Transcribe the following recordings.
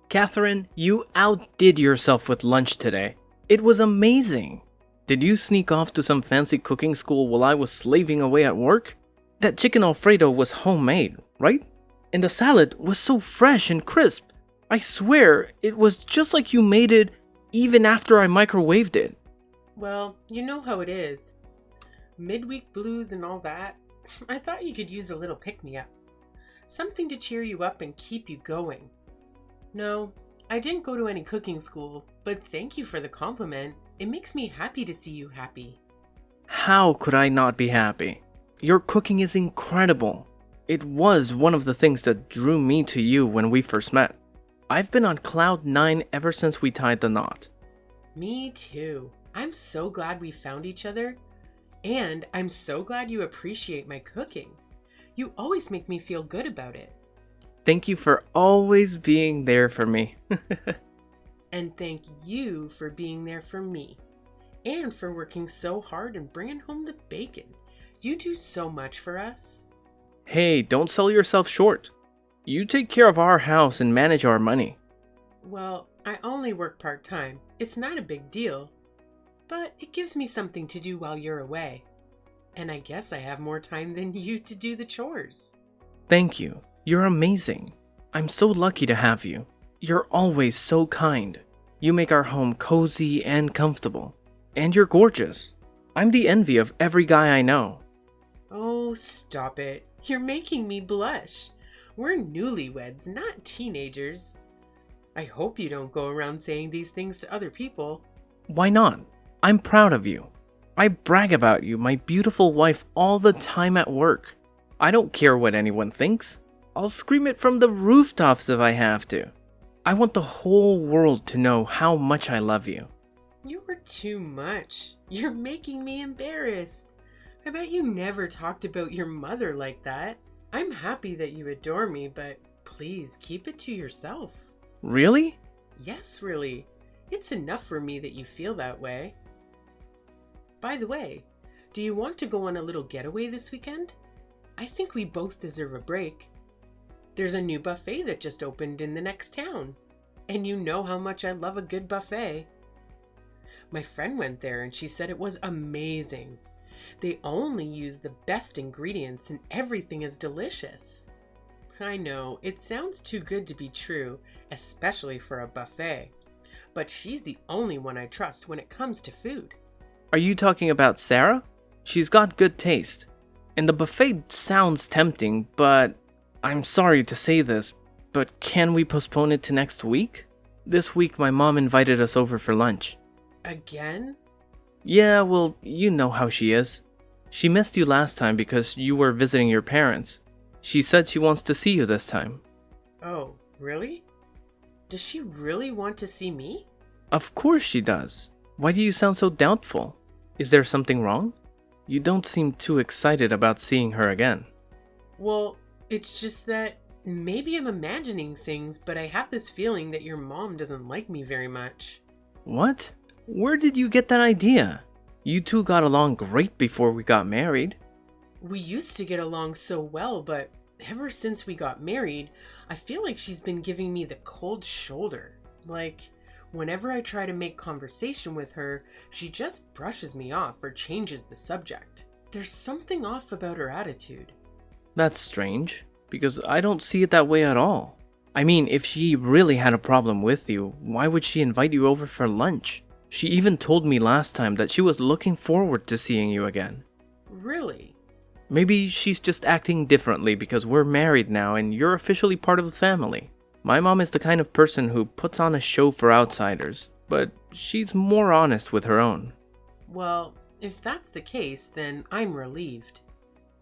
Catherine, you outdid yourself with lunch today. It was amazing. Did you sneak off to some fancy cooking school while I was slaving away at work? That chicken Alfredo was homemade, right? And the salad was so fresh and crisp. I swear, it was just like you made it even after I microwaved it. Well, you know how it is. Midweek blues and all that. I thought you could use a little pick-me-up. Something to cheer you up and keep you going. No, I didn't go to any cooking school, but thank you for the compliment. It makes me happy to see you happy. How could I not be happy? Your cooking is incredible. It was one of the things that drew me to you when we first met. I've been on cloud 9 ever since we tied the knot. Me too. I'm so glad we found each other. And I'm so glad you appreciate my cooking. You always make me feel good about it. Thank you for always being there for me. And thank you for being there for me. And for working so hard and bringing home the bacon. You do so much for us. Hey, don't sell yourself short. You take care of our house and manage our money. Well, I only work part-time. It's not a big deal. But it gives me something to do while you're away. And I guess I have more time than you to do the chores. Thank you. You're amazing. I'm so lucky to have you. You're always so kind. You make our home cozy and comfortable. And you're gorgeous. I'm the envy of every guy I know. Oh, stop it. You're making me blush. We're newlyweds, not teenagers. I hope you don't go around saying these things to other people. Why not? I'm proud of you. I brag about you, my beautiful wife, all the time at work. I don't care what anyone thinks. I'll scream it from the rooftops if I have to. I want the whole world to know how much I love you. You're too much. You're making me embarrassed. I bet you never talked about your mother like that. I'm happy that you adore me, but please keep it to yourself. Really? Yes, really. It's enough for me that you feel that way. By the way, do you want to go on a little getaway this weekend? I think we both deserve a break. There's a new buffet that just opened in the next town. And you know how much I love a good buffet. My friend went there and she said it was amazing. They only use the best ingredients and everything is delicious. I know, it sounds too good to be true, especially for a buffet. But she's the only one I trust when it comes to food. Are you talking about Sarah? She's got good taste. And the buffet sounds tempting, but I'm sorry to say this, but can we postpone it to next week? This week my mom invited us over for lunch. Again? Yeah, well, you know how she is. She missed you last time because you were visiting your parents. She said she wants to see you this time. Oh, really? Does she really want to see me? Of course she does. Why do you sound so doubtful? Is there something wrong? You don't seem too excited about seeing her again. Well, it's just that maybe I'm imagining things, but I have this feeling that your mom doesn't like me very much. What? Where did you get that idea? You two got along great before we got married. We used to get along so well, but ever since we got married, I feel like she's been giving me the cold shoulder. Like, whenever I try to make conversation with her, she just brushes me off or changes the subject. There's something off about her attitude. That's strange, because I don't see it that way at all. I mean, if she really had a problem with you, why would she invite you over for lunch? She even told me last time that she was looking forward to seeing you again. Really? Maybe she's just acting differently because we're married now and you're officially part of the family. My mom is the kind of person who puts on a show for outsiders, but she's more honest with her own. Well, if that's the case, then I'm relieved.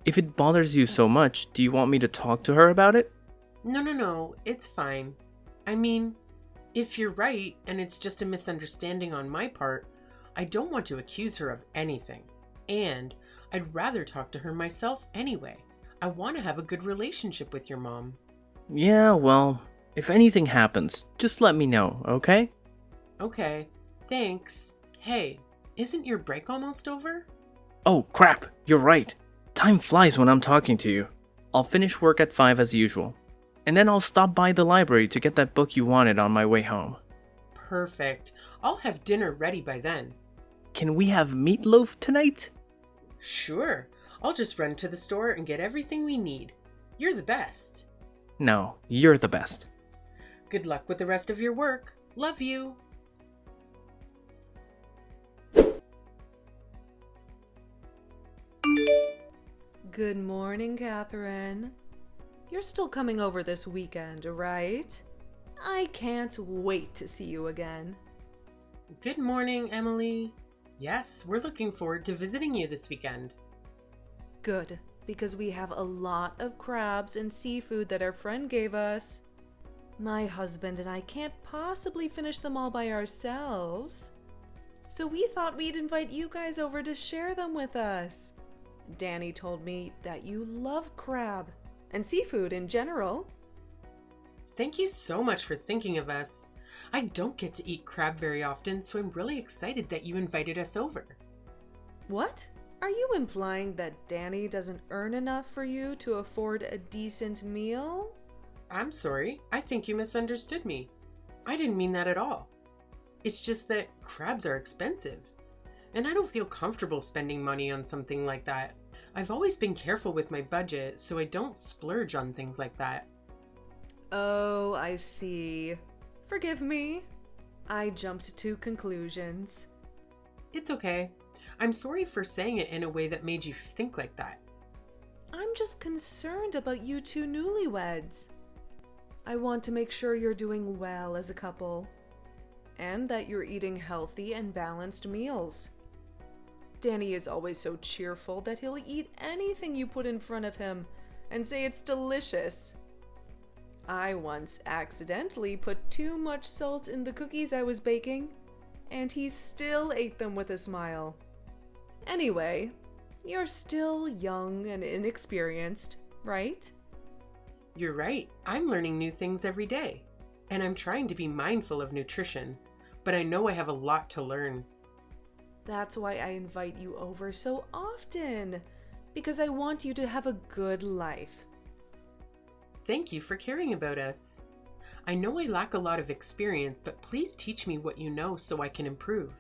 If it bothers you so much, do you want me to talk to her about it? No, it's fine. I mean, if you're right and it's just a misunderstanding on my part, I don't want to accuse her of anything. And I'd rather talk to her myself anyway. I want to have a good relationship with your mom. Yeah, well, if anything happens, just let me know, okay? Okay, thanks. Hey, isn't your break almost over? Oh, crap, you're right. Time flies when I'm talking to you. I'll finish work at 5 as usual. and then I'll stop by the library to get that book you wanted on my way home. Perfect. I'll have dinner ready by then. Can we have meatloaf tonight? Sure. I'll just run to the store and get everything we need. You're the best. No, you're the best. Good luck with the rest of your work. Love you. Good morning, Catherine. You're still coming over this weekend, right? I can't wait to see you again. Good morning, Emily. Yes, we're looking forward to visiting you this weekend. Good, because we have a lot of crabs and seafood that our friend gave us. My husband and I can't possibly finish them all by ourselves. So we thought we'd invite you guys over to share them with us. Danny told me that you love crab and seafood in general. Thank you so much for thinking of us. I don't get to eat crab very often, so I'm really excited that you invited us over. What? Are you implying that Danny doesn't earn enough for you to afford a decent meal? I'm sorry. I think you misunderstood me. I didn't mean that at all. It's just that crabs are expensive, and I don't feel comfortable spending money on something like that. I've always been careful with my budget, so I don't splurge on things like that. Oh, I see. Forgive me. I jumped to conclusions. It's okay. I'm sorry for saying it in a way that made you think like that. I'm just concerned about you two newlyweds. I want to make sure you're doing well as a couple, and that you're eating healthy and balanced meals. Danny is always so cheerful that he'll eat anything you put in front of him and say it's delicious. I once accidentally put too much salt in the cookies I was baking, and he still ate them with a smile. Anyway, you're still young and inexperienced, right? You're right. I'm learning new things every day, and I'm trying to be mindful of nutrition, but I know I have a lot to learn. That's why I invite you over so often, because I want you to have a good life. Thank you for caring about us. I know I lack a lot of experience, but please teach me what you know so I can improve.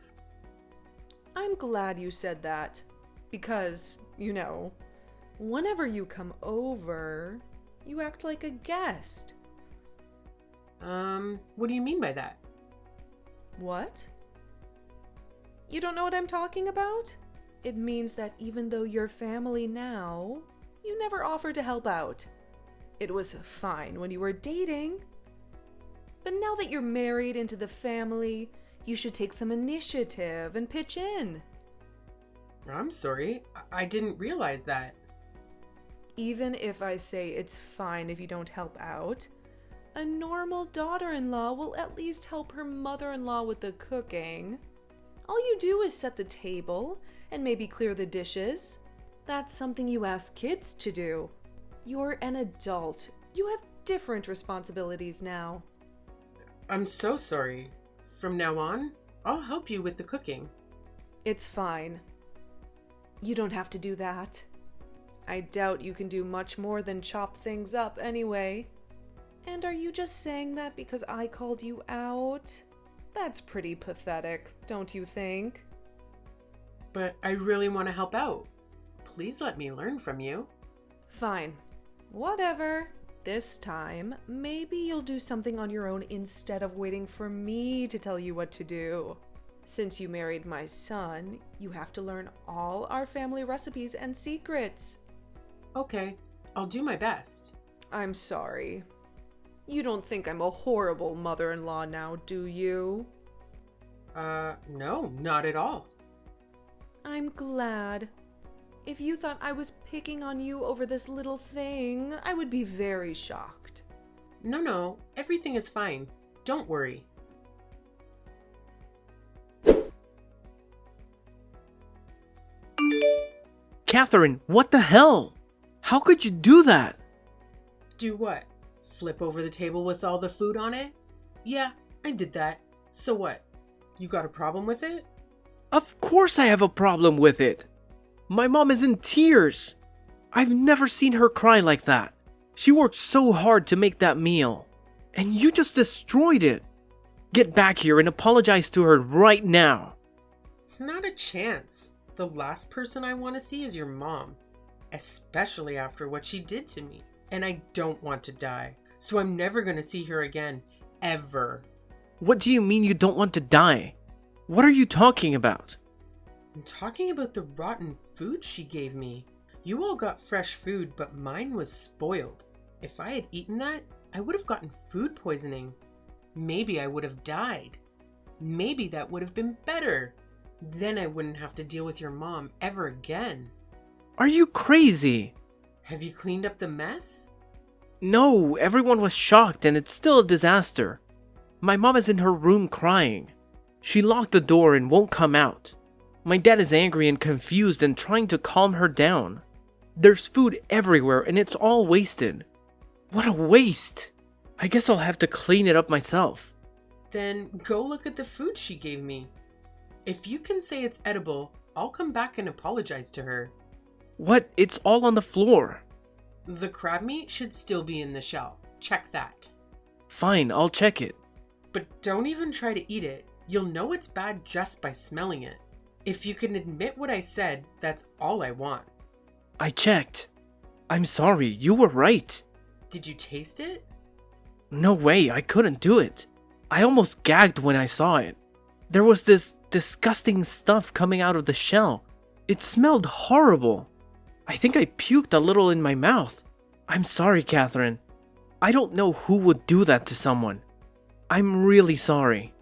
I'm glad you said that, because, whenever you come over, you act like a guest. What do you mean by that? What? You don't know what I'm talking about? It means that even though you're family now, you never offered to help out. It was fine when you were dating. But now that you're married into the family, you should take some initiative and pitch in. I'm sorry. I didn't realize that. Even if I say it's fine if you don't help out, a normal daughter-in-law will at least help her mother-in-law with the cooking. All you do is set the table and maybe clear the dishes. That's something you ask kids to do. You're an adult. You have different responsibilities now. I'm so sorry. From now on, I'll help you with the cooking. It's fine. You don't have to do that. I doubt you can do much more than chop things up anyway. And are you just saying that because I called you out? That's pretty pathetic, don't you think? But I really want to help out. Please let me learn from you. Fine. Whatever. This time, maybe you'll do something on your own instead of waiting for me to tell you what to do. Since you married my son, you have to learn all our family recipes and secrets. Okay, I'll do my best. I'm sorry. You don't think I'm a horrible mother-in-law now, do you? No, not at all. I'm glad. If you thought I was picking on you over this little thing, I would be very shocked. No, everything is fine. Don't worry. Catherine, what the hell? How could you do that? Do what? Flip over the table with all the food on it? Yeah, I did that. So what? You got a problem with it? Of course I have a problem with it. My mom is in tears. I've never seen her cry like that. She worked so hard to make that meal, and you just destroyed it. Get back here and apologize to her right now. Not a chance. The last person I want to see is your mom, especially after what she did to me. And I don't want to die, so I'm never going to see her again, ever. What do you mean you don't want to die? What are you talking about? I'm talking about the rotten food she gave me. You all got fresh food, but mine was spoiled. If I had eaten that, I would have gotten food poisoning. Maybe I would have died. Maybe that would have been better. Then I wouldn't have to deal with your mom ever again. Are you crazy? Have you cleaned up the mess? No, everyone was shocked and it's still a disaster. My mom is in her room crying. She locked the door and won't come out. My dad is angry and confused and trying to calm her down. There's food everywhere and it's all wasted. What a waste! I guess I'll have to clean it up myself. Then go look at the food she gave me. If you can say it's edible, I'll come back and apologize to her. What? It's all on the floor. The crab meat should still be in the shell. Check that. Fine, I'll check it. But don't even try to eat it. You'll know it's bad just by smelling it. If you can admit what I said, that's all I want. I checked. I'm sorry, you were right. Did you taste it? No way, I couldn't do it. I almost gagged when I saw it. There was this disgusting stuff coming out of the shell. It smelled horrible. I think I puked a little in my mouth. I'm sorry, Catherine. I don't know who would do that to someone. I'm really sorry.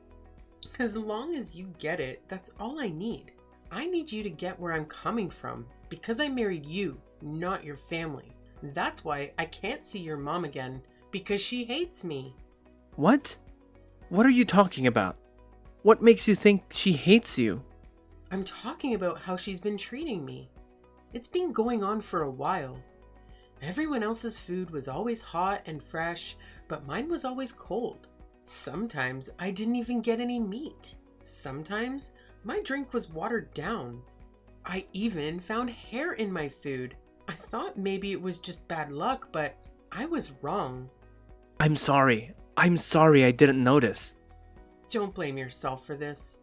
As long as you get it, that's all I need. I need you to get where I'm coming from because I married you, not your family. That's why I can't see your mom again, because she hates me. What? What are you talking about? What makes you think she hates you? I'm talking about how she's been treating me. It's been going on for a while. Everyone else's food was always hot and fresh, but mine was always cold. Sometimes I didn't even get any meat. Sometimes my drink was watered down. I even found hair in my food. I thought maybe it was just bad luck, but I was wrong. I'm sorry. I'm sorry I didn't notice. Don't blame yourself for this.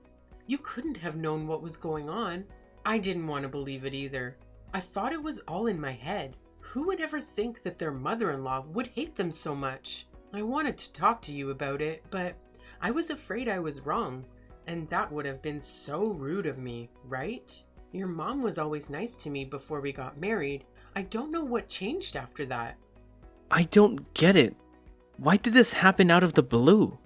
You couldn't have known what was going on. I didn't want to believe it either. I thought it was all in my head. Who would ever think that their mother-in-law would hate them so much? I wanted to talk to you about it, but I was afraid I was wrong. And that would have been so rude of me, right? Your mom was always nice to me before we got married. I don't know what changed after that. I don't get it. Why did this happen out of the blue?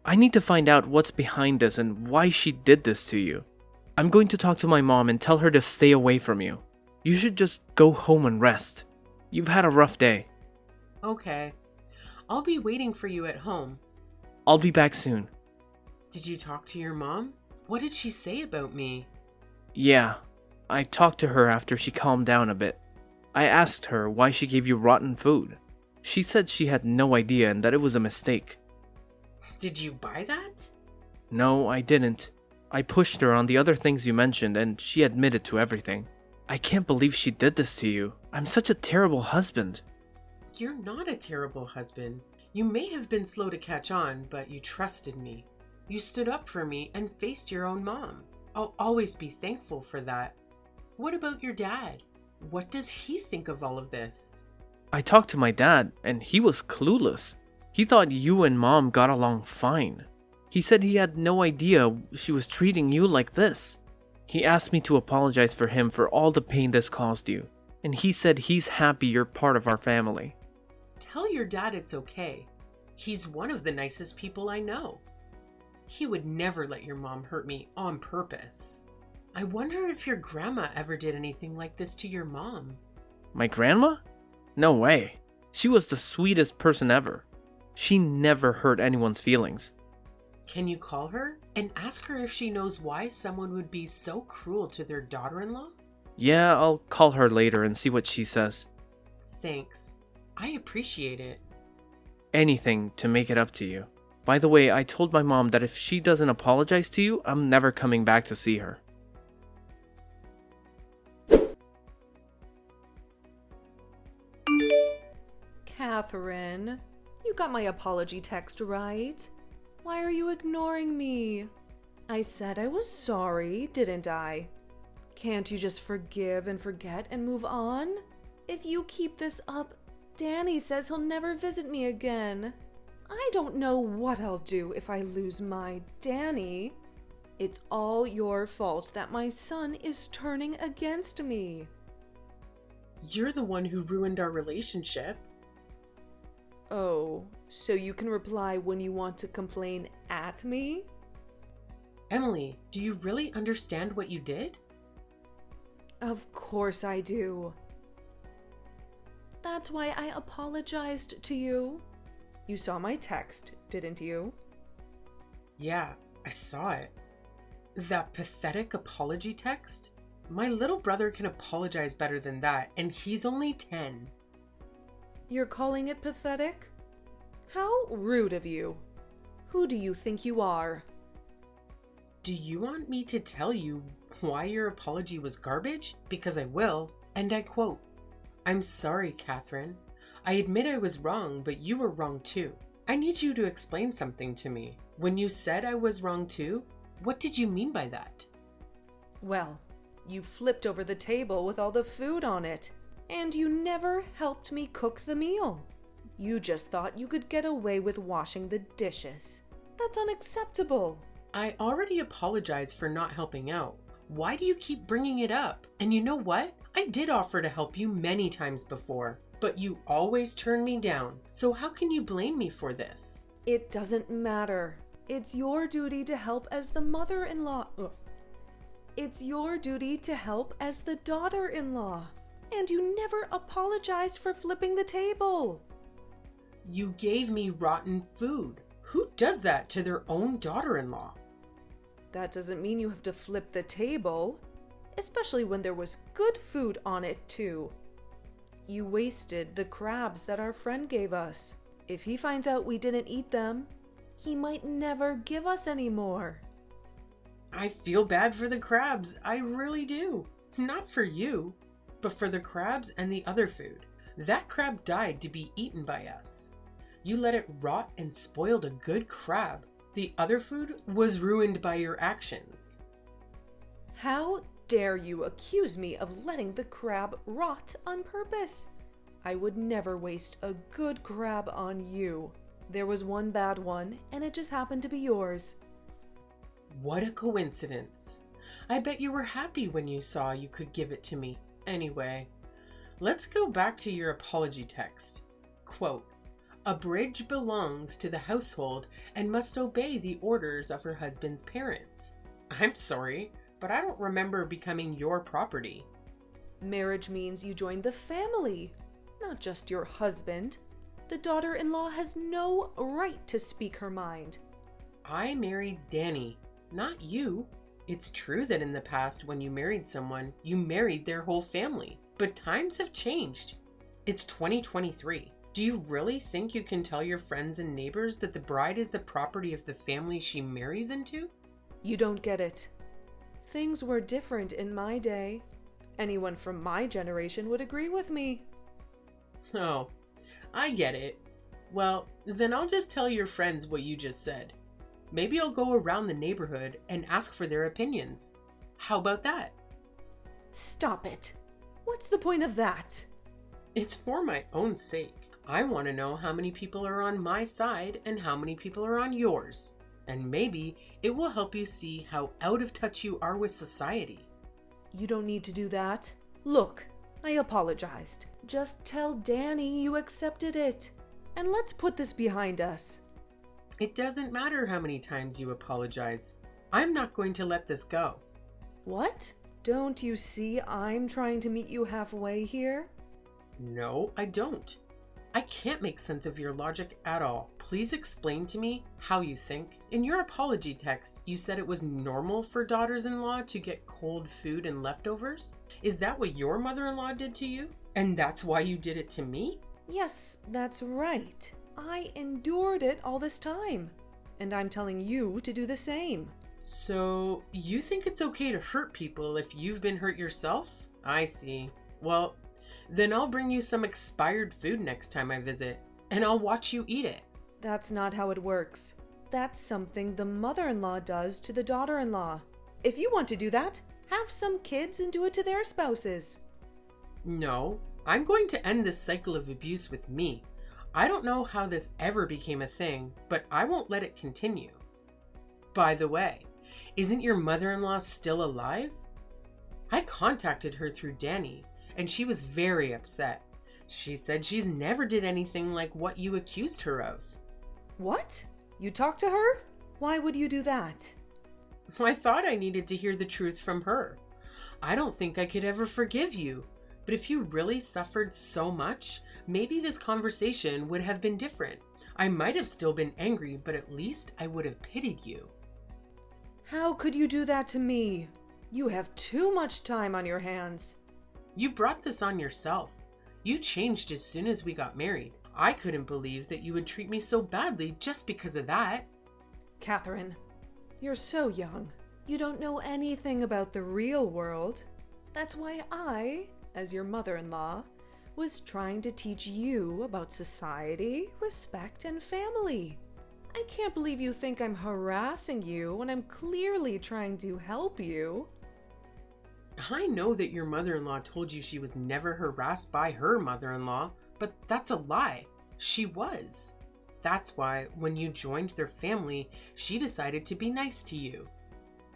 I need to find out what's behind this and why she did this to you. I'm going to talk to my mom and tell her to stay away from you. You should just go home and rest. You've had a rough day. Okay. I'll be waiting for you at home. I'll be back soon. Did you talk to your mom? What did she say about me? Yeah, I talked to her after she calmed down a bit. I asked her why she gave you rotten food. She said she had no idea and that it was a mistake. Did you buy that? No, I didn't. I pushed her on the other things you mentioned and she admitted to everything. I can't believe she did this to you. I'm such a terrible husband. You're not a terrible husband. You may have been slow to catch on, but you trusted me. You stood up for me and faced your own mom. I'll always be thankful for that. What about your dad? What does he think of all of this? I talked to my dad and he was clueless. He thought you and mom got along fine. He said he had no idea she was treating you like this. He asked me to apologize for him for all the pain this caused you. And he said he's happy you're part of our family. Tell your dad it's okay. He's one of the nicest people I know. He would never let your mom hurt me on purpose. I wonder if your grandma ever did anything like this to your mom. My grandma? No way. She was the sweetest person ever. She never hurt anyone's feelings. Can you call her and ask her if she knows why someone would be so cruel to their daughter-in-law? Yeah, I'll call her later and see what she says. Thanks. I appreciate it. Anything to make it up to you. By the way, I told my mom that if she doesn't apologize to you, I'm never coming back to see her. Catherine, you got my apology text right. Why are you ignoring me? I said I was sorry, didn't I? Can't you just forgive and forget and move on? If you keep this up, Danny says he'll never visit me again. I don't know what I'll do if I lose my Danny. It's all your fault that my son is turning against me. You're the one who ruined our relationship. Oh, so you can reply when you want to complain at me? Emily, do you really understand what you did? Of course I do. That's why I apologized to you. You saw my text, didn't you? Yeah, I saw it. That pathetic apology text? My little brother can apologize better than that, and he's only 10. You're calling it pathetic? How rude of you. Who do you think you are? Do you want me to tell you why your apology was garbage? Because I will, and I quote, "I'm sorry, Catherine. I admit I was wrong, but you were wrong too. I need you to explain something to me. When you said I was wrong too, what did you mean by that?" Well, you flipped over the table with all the food on it, and you never helped me cook the meal. You just thought you could get away with washing the dishes. That's unacceptable. I already apologized for not helping out. Why do you keep bringing it up? And you know what? I did offer to help you many times before, but you always turn me down. So how can you blame me for this? It doesn't matter. It's your duty to help as the mother-in-law. It's your duty to help as the daughter-in-law. And you never apologized for flipping the table. You gave me rotten food. Who does that to their own daughter-in-law? That doesn't mean you have to flip the table, especially when there was good food on it too. You wasted the crabs that our friend gave us. If he finds out we didn't eat them, he might never give us any more. I feel bad for the crabs. I really do. Not for you, but for the crabs and the other food. That crab died to be eaten by us. You let it rot and spoiled a good crab. The other food was ruined by your actions. How dare you accuse me of letting the crab rot on purpose? I would never waste a good crab on you. There was one bad one, and it just happened to be yours. What a coincidence. I bet you were happy when you saw you could give it to me. Anyway, let's go back to your apology text. Quote, "A bridge belongs to the household and must obey the orders of her husband's parents." I'm sorry, but I don't remember becoming your property. Marriage means you join the family, not just your husband. The daughter-in-law has no right to speak her mind. I married Danny, not you. It's true that in the past when you married someone, you married their whole family. But times have changed. It's 2023. Do you really think you can tell your friends and neighbors that the bride is the property of the family she marries into? You don't get it. Things were different in my day. Anyone from my generation would agree with me. Oh, I get it. Well, then I'll just tell your friends what you just said. Maybe I'll go around the neighborhood and ask for their opinions. How about that? Stop it. What's the point of that? It's for my own sake. I want to know how many people are on my side and how many people are on yours. And maybe it will help you see how out of touch you are with society. You don't need to do that. Look, I apologized. Just tell Danny you accepted it. And let's put this behind us. It doesn't matter how many times you apologize. I'm not going to let this go. What? Don't you see I'm trying to meet you halfway here? No, I don't. I can't make sense of your logic at all. Please explain to me how you think. In your apology text, you said it was normal for daughters-in-law to get cold food and leftovers? Is that what your mother-in-law did to you? And that's why you did it to me? Yes, that's right. I endured it all this time. And I'm telling you to do the same. So, you think it's okay to hurt people if you've been hurt yourself? I see. Well, then I'll bring you some expired food next time I visit. and I'll watch you eat it. That's not how it works. That's something the mother-in-law does to the daughter-in-law. If you want to do that, have some kids and do it to their spouses. No, I'm going to end this cycle of abuse with me. I don't know how this ever became a thing, but I won't let it continue. By the way, isn't your mother-in-law still alive? I contacted her through Danny, and she was very upset. She said she's never did anything like what you accused her of. What? You talked to her? Why would you do that? I thought I needed to hear the truth from her. I don't think I could ever forgive you, but if you really suffered so much, maybe this conversation would have been different. I might have still been angry, but at least I would have pitied you. How could you do that to me? You have too much time on your hands. You brought this on yourself. You changed as soon as we got married. I couldn't believe that you would treat me so badly just because of that. Catherine, you're so young. You don't know anything about the real world. That's why I, as your mother-in-law, was trying to teach you about society, respect, and family. I can't believe you think I'm harassing you when I'm clearly trying to help you. I know that your mother-in-law told you she was never harassed by her mother-in-law, but that's a lie. She was. That's why, when you joined their family, she decided to be nice to you.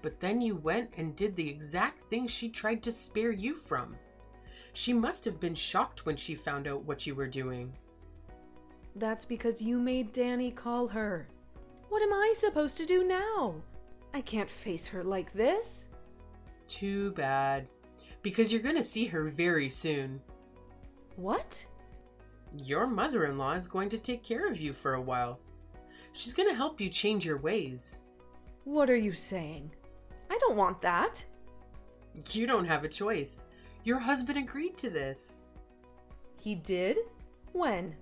But then you went and did the exact thing she tried to spare you from. She must have been shocked when she found out what you were doing. That's because you made Danny call her. What am I supposed to do now? I can't face her like this. Too bad. Because you're gonna see her very soon. What? Your mother-in-law is going to take care of you for a while. She's gonna help you change your ways. What are you saying? I don't want that. You don't have a choice. Your husband agreed to this. He did? When?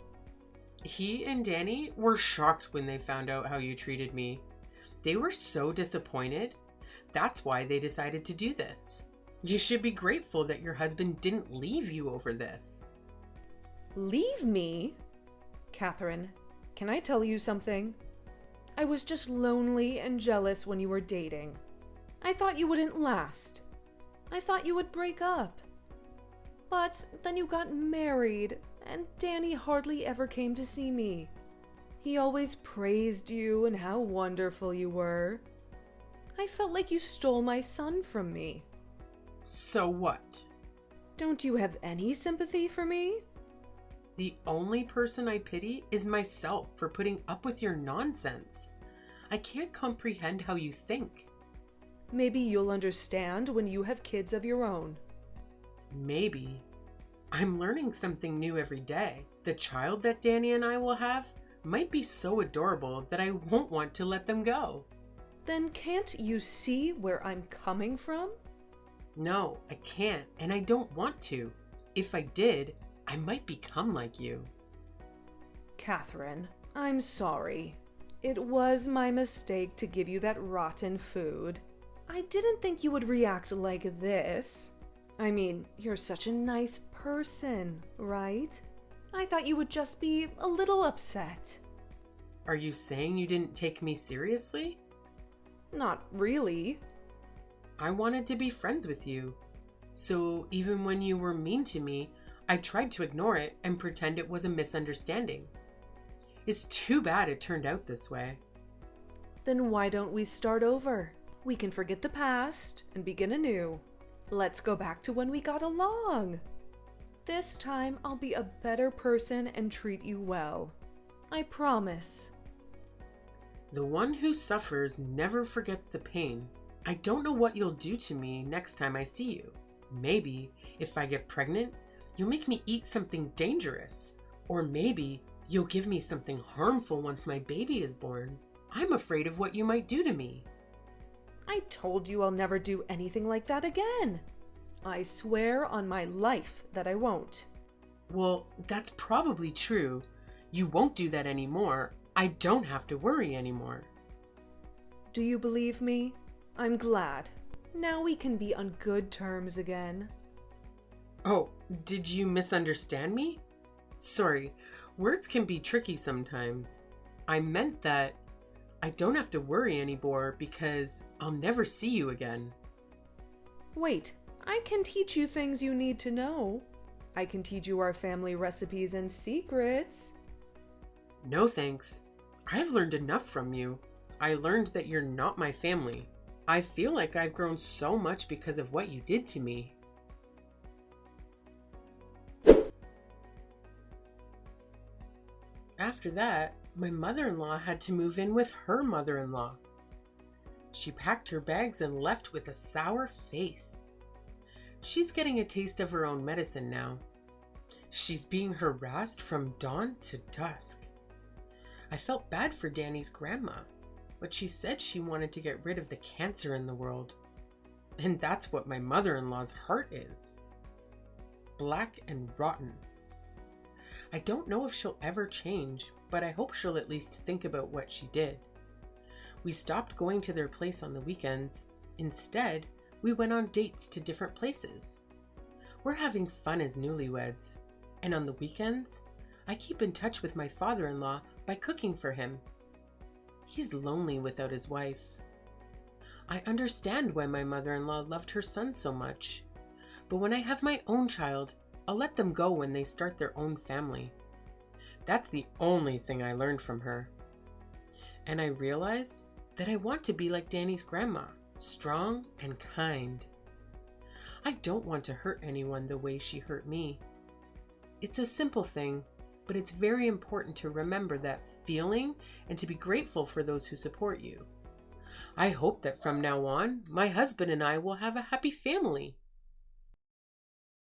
He and Danny were shocked when they found out how you treated me. They were so disappointed. That's why they decided to do this. You should be grateful that your husband didn't leave you over this. Leave me? Catherine, can I tell you something? I was just lonely and jealous when you were dating. I thought you wouldn't last. I thought you would break up. But then you got married, and Danny hardly ever came to see me. He always praised you and how wonderful you were. I felt like you stole my son from me. So what? Don't you have any sympathy for me? The only person I pity is myself for putting up with your nonsense. I can't comprehend how you think. Maybe you'll understand when you have kids of your own. Maybe. I'm learning something new every day. The child that Danny and I will have might be so adorable that I won't want to let them go. Then can't you see where I'm coming from? No, I can't, and I don't want to. If I did, I might become like you. Catherine, I'm sorry. It was my mistake to give you that rotten food. I didn't think you would react like this. I mean, you're such a nice person, right? I thought you would just be a little upset. Are you saying you didn't take me seriously? Not really. I wanted to be friends with you. So even when you were mean to me, I tried to ignore it and pretend it was a misunderstanding. It's too bad it turned out this way. Then why don't we start over? We can forget the past and begin anew. Let's go back to when we got along. This time I'll be a better person and treat you well. I promise. The one who suffers never forgets the pain. I don't know what you'll do to me next time I see you. Maybe, if I get pregnant, you'll make me eat something dangerous. Or maybe you'll give me something harmful once my baby is born. I'm afraid of what you might do to me. I told you I'll never do anything like that again. I swear on my life that I won't. Well, that's probably true. You won't do that anymore. I don't have to worry anymore. Do you believe me? I'm glad. Now we can be on good terms again. Oh, did you misunderstand me? Sorry, Words can be tricky sometimes. I meant that I don't have to worry anymore because I'll never see you again. Wait, I can teach you things you need to know. I can teach you our family recipes and secrets. No thanks. I've learned enough from you. I learned that you're not my family. I feel like I've grown so much because of what you did to me. After that, my mother-in-law had to move in with her mother-in-law. She packed her bags and left with a sour face. She's getting a taste of her own medicine now. She's being harassed from dawn to dusk. I felt bad for Danny's grandma, but she said she wanted to get rid of the cancer in the world. And that's what my mother-in-law's heart is. Black and rotten. I don't know if she'll ever change, but I hope she'll at least think about what she did. We stopped going to their place on the weekends. Instead, we went on dates to different places. We're having fun as newlyweds. And on the weekends, I keep in touch with my father-in-law by cooking for him. He's lonely without his wife. I understand why my mother-in-law loved her son so much. But when I have my own child, I'll let them go when they start their own family. That's the only thing I learned from her. And I realized that I want to be like Danny's grandma, strong and kind. I don't want to hurt anyone the way she hurt me. It's a simple thing, but it's very important to remember that feeling and to be grateful for those who support you. I hope that from now on, my husband and I will have a happy family.